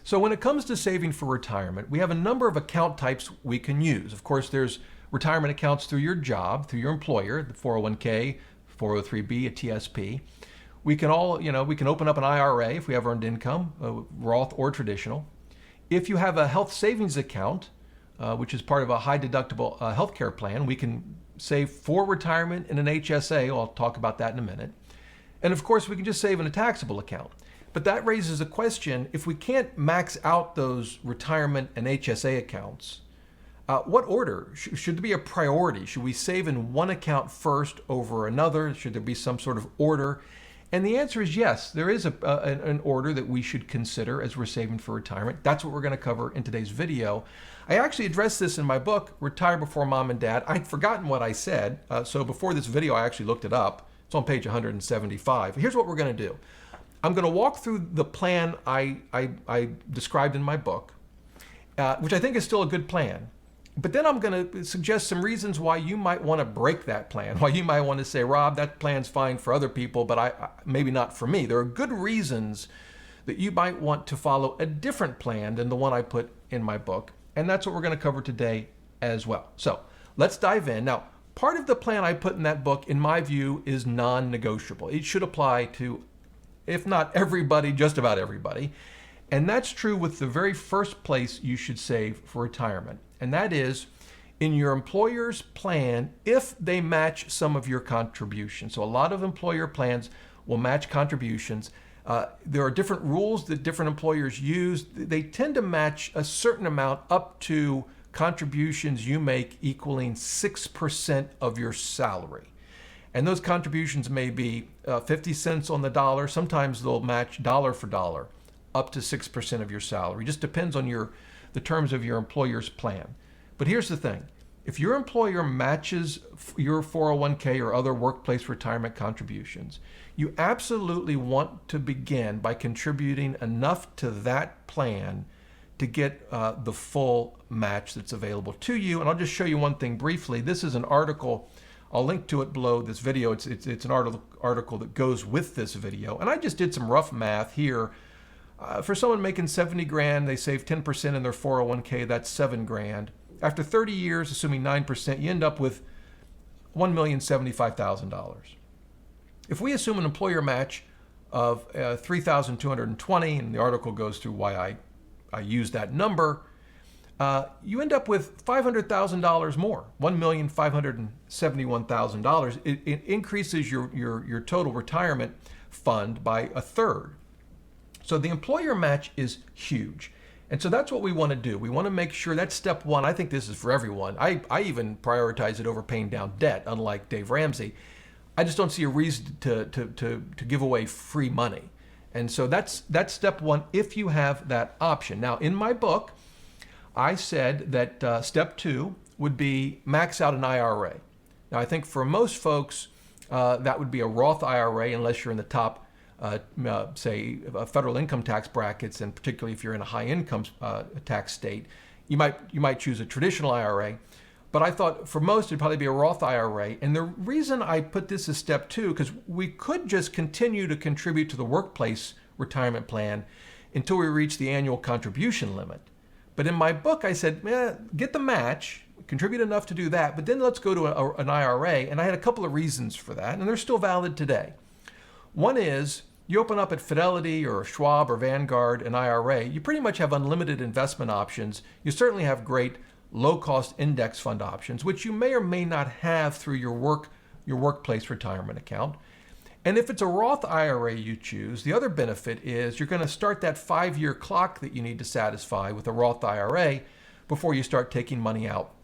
So when it comes to saving for retirement, we have a number of account types we can use. Of course, there's retirement accounts through your job, through your employer, the 401k, 403b, a TSP. We can we can open up an IRA if we have earned income, Roth or traditional. If you have a health savings account, which is part of a high deductible healthcare plan, we can save for retirement in an HSA. I'll talk about that in a minute. And of course, we can just save in a taxable account. But that raises a question, if we can't max out those retirement and HSA accounts, what order? Should there be a priority? Should we save in one account first over another? Should there be some sort of order? And the answer is yes, there is an order that we should consider as we're saving for retirement. That's what we're going to cover in today's video. I actually addressed this in my book, Retire Before Mom and Dad. I'd forgotten what I said, so before this video I actually looked it up. It's on page 175. Here's what we're going to do. I'm going to walk through the plan I described in my book, which I think is still a good plan. But then I'm going to suggest some reasons why you might want to break that plan, why you might want to say, Rob, that plan's fine for other people, but maybe not for me. There are good reasons that you might want to follow a different plan than the one I put in my book. And that's what we're going to cover today as well. So let's dive in. Now, part of the plan I put in that book, in my view, is non-negotiable. It should apply to, if not everybody, just about everybody. And that's true with the very first place you should save for retirement. And that is in your employer's plan if they match some of your contributions. So a lot of employer plans will match contributions. There are different rules that different employers use. They tend to match a certain amount up to contributions you make equaling 6% of your salary. And those contributions may be 50 cents on the dollar. Sometimes they'll match dollar for dollar up to 6% of your salary. Just depends on the terms of your employer's plan. But here's the thing. If your employer matches your 401k or other workplace retirement contributions, you absolutely want to begin by contributing enough to that plan to get the full match that's available to you. And I'll just show you one thing briefly. This is an article. I'll link to it below this video. It's an article that goes with this video. And I just did some rough math here. For someone making 70 grand, they save 10% in their 401k, that's 7 grand. After 30 years, assuming 9%, you end up with $1,075,000. If we assume an employer match of $3,220, and the article goes through why I use that number, you end up with $500,000 more, $1,571,000. It increases your total retirement fund by a third. So the employer match is huge. And so that's what we want to do. We want to make sure that's step one. I think this is for everyone. I even prioritize it over paying down debt, unlike Dave Ramsey. I just don't see a reason to give away free money. And so that's step one if you have that option. Now, in my book, I said that step two would be max out an IRA. Now, I think for most folks, that would be a Roth IRA, unless you're in the top say federal income tax brackets, and particularly if you're in a high income tax state, you might choose a traditional IRA. But I thought for most it'd probably be a Roth IRA. And the reason I put this as step two, because we could just continue to contribute to the workplace retirement plan until we reach the annual contribution limit. But in my book, I said, get the match, contribute enough to do that, but then let's go to an IRA. And I had a couple of reasons for that, and they're still valid today. One is, you open up at Fidelity or Schwab or Vanguard an IRA, you pretty much have unlimited investment options. You certainly have great low-cost index fund options, which you may or may not have through your workplace retirement account. And if it's a Roth IRA you choose, the other benefit is you're going to start that 5-year clock that you need to satisfy with a Roth IRA before you start taking money out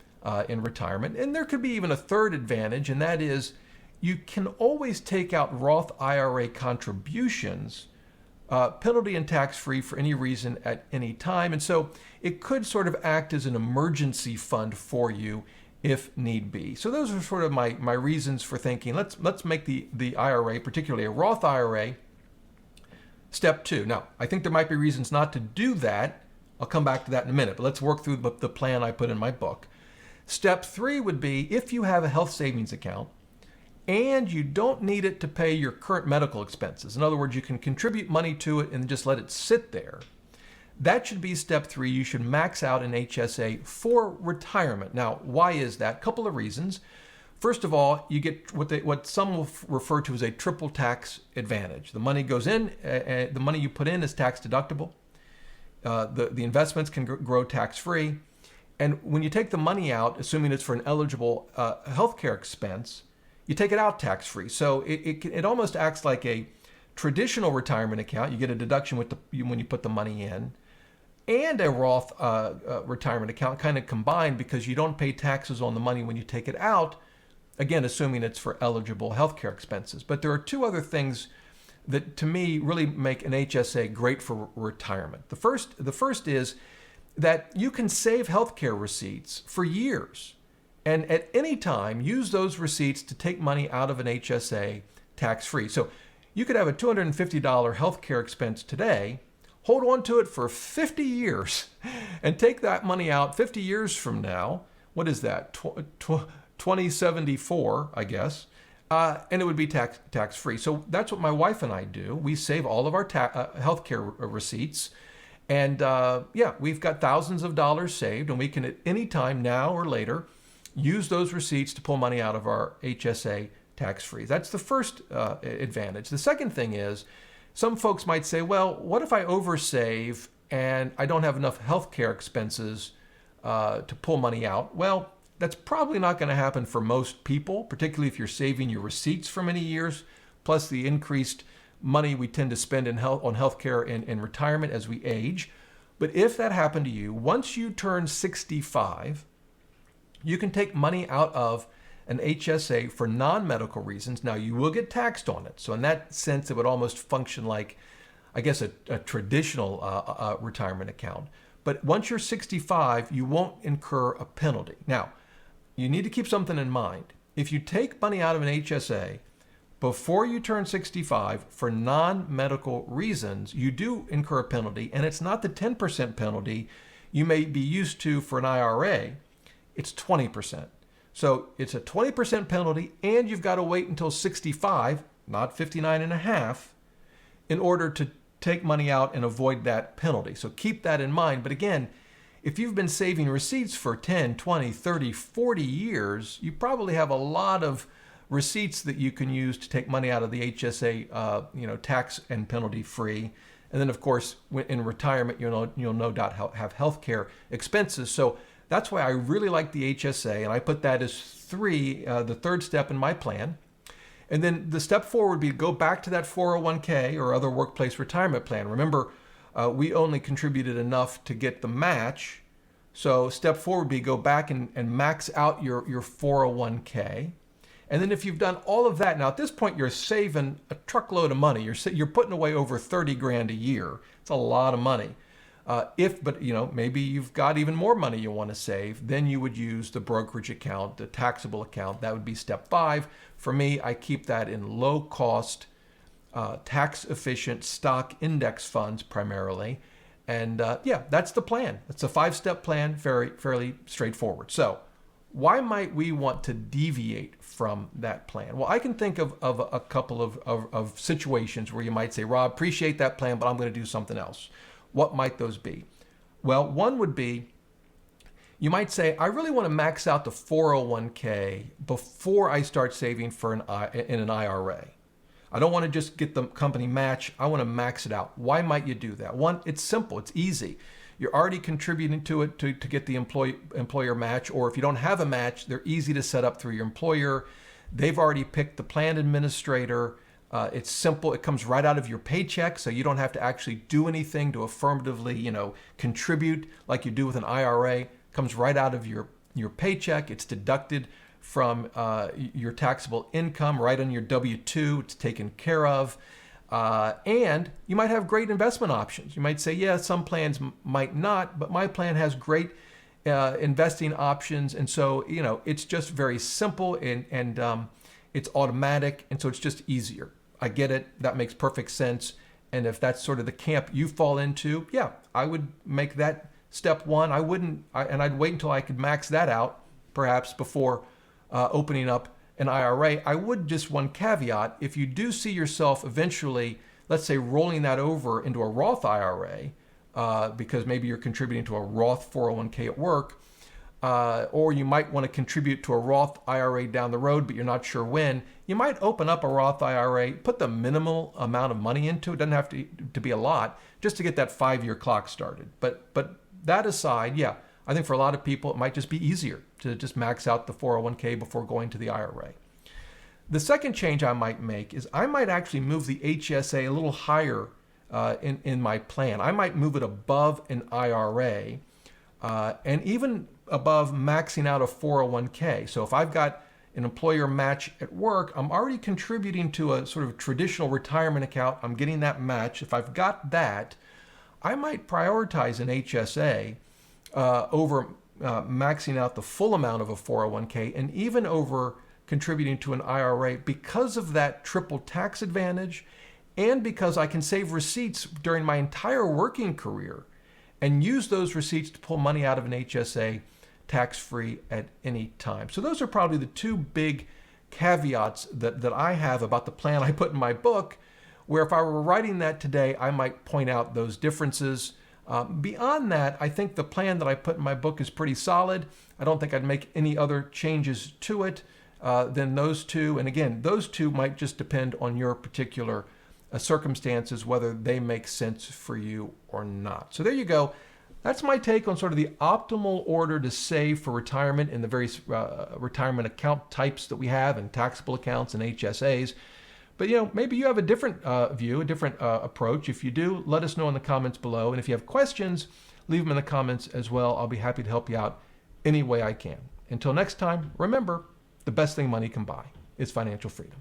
in retirement. And there could be even a third advantage, and that is you can always take out Roth IRA contributions, penalty and tax-free for any reason at any time. And so it could sort of act as an emergency fund for you if need be. So those are sort of my reasons for thinking, let's make the IRA, particularly a Roth IRA, step two. Now, I think there might be reasons not to do that. I'll come back to that in a minute, but let's work through the plan I put in my book. Step three would be if you have a health savings account, and you don't need it to pay your current medical expenses. In other words, you can contribute money to it and just let it sit there. That should be step 3. You should max out an HSA for retirement. Now, why is that? Couple of reasons. First of all, you get what some will refer to as a triple tax advantage. The money goes in, the money you put in is tax deductible. The investments can grow tax-free. And when you take the money out, assuming it's for an eligible healthcare expense, you take it out tax-free. So it almost acts like a traditional retirement account. You get a deduction when you put the money in, and a Roth retirement account kind of combined, because you don't pay taxes on the money when you take it out, again, assuming it's for eligible healthcare expenses. But there are 2 other things that, to me, really make an HSA great for retirement. The first is that you can save healthcare receipts for years, and at any time use those receipts to take money out of an HSA tax-free. So you could have a $250 healthcare expense today, hold on to it for 50 years, and take that money out 50 years from now. What is that? 2074, I guess. And it would be tax-free. So that's what my wife and I do. We save all of our healthcare receipts. And we've got thousands of dollars saved, and we can at any time, now or later, use those receipts to pull money out of our HSA tax-free. That's the first advantage. The second thing is, some folks might say, well, what if I oversave and I don't have enough healthcare expenses to pull money out? Well, that's probably not going to happen for most people, particularly if you're saving your receipts for many years, plus the increased money we tend to spend on healthcare in retirement as we age. But if that happened to you, once you turn 65, you can take money out of an HSA for non-medical reasons. Now, you will get taxed on it. So in that sense, it would almost function like, I guess, a traditional retirement account. But once you're 65, you won't incur a penalty. Now, you need to keep something in mind. If you take money out of an HSA before you turn 65 for non-medical reasons, you do incur a penalty, and it's not the 10% penalty you may be used to for an IRA. It's 20%. So it's a 20% penalty, and you've got to wait until 65, not 59 and a half, in order to take money out and avoid that penalty. So keep that in mind. But again, if you've been saving receipts for 10, 20, 30, 40 years, you probably have a lot of receipts that you can use to take money out of the HSA, tax and penalty free. And then, of course, in retirement, you'll no doubt have health care expenses. So that's why I really like the HSA, and I put that as 3, the third step in my plan. And then the step 4 would be go back to that 401k or other workplace retirement plan. Remember, we only contributed enough to get the match. So step 4 would be go back and max out your 401k. And then if you've done all of that, now at this point you're saving a truckload of money. You're putting away over 30 grand a year. It's a lot of money. Maybe you've got even more money you want to save, then you would use the brokerage account, the taxable account. That would be step 5. For me, I keep that in low cost, tax efficient stock index funds primarily. And that's the plan. It's a 5-step plan, fairly straightforward. So why might we want to deviate from that plan? Well, I can think of a couple of situations where you might say, Rob, appreciate that plan, but I'm going to do something else. What might those be? Well, one would be, you might say, I really want to max out the 401k before I start saving in an IRA. I don't want to just get the company match. I want to max it out. Why might you do that? One, it's simple. It's easy. You're already contributing to it to get the employer match, or if you don't have a match, they're easy to set up through your employer. They've already picked the plan administrator. It's simple. It comes right out of your paycheck, so you don't have to actually do anything to affirmatively, contribute like you do with an IRA. It comes right out of your paycheck. It's deducted from your taxable income right on your W-2. It's taken care of. And you might have great investment options. You might say, yeah, some plans might not, but my plan has great investing options. And so, it's just very simple and it's automatic. And so it's just easier. I get it. That makes perfect sense. And if that's sort of the camp you fall into, yeah, I would make that step 1. I'd wait until I could max that out, perhaps before opening up an IRA. I would just one caveat, if you do see yourself eventually, let's say, rolling that over into a Roth IRA, because maybe you're contributing to a Roth 401k at work, or you might want to contribute to a Roth IRA down the road, but you're not sure when. You might open up a Roth IRA, put the minimal amount of money into it. Doesn't have to be a lot, just to get that 5-year clock started. But that aside, yeah, I think for a lot of people, it might just be easier to just max out the 401k before going to the IRA. The second change I might make is I might actually move the HSA a little higher in my plan. I might move it above an IRA and even above maxing out a 401k. So if I've got an employer match at work, I'm already contributing to a sort of traditional retirement account. I'm getting that match. If I've got that, I might prioritize an HSA over maxing out the full amount of a 401k and even over contributing to an IRA because of that triple tax advantage and because I can save receipts during my entire working career and use those receipts to pull money out of an HSA tax-free at any time. So those are probably the two big caveats that I have about the plan I put in my book, where if I were writing that today, I might point out those differences. Beyond that, I think the plan that I put in my book is pretty solid. I don't think I'd make any other changes to it than those two. And again, those two might just depend on your particular circumstances, whether they make sense for you or not. So there you go. That's my take on sort of the optimal order to save for retirement in the various retirement account types that we have, and taxable accounts and HSAs. But maybe you have a different view, a different approach. If you do, let us know in the comments below. And if you have questions, leave them in the comments as well. I'll be happy to help you out any way I can. Until next time, remember, the best thing money can buy is financial freedom.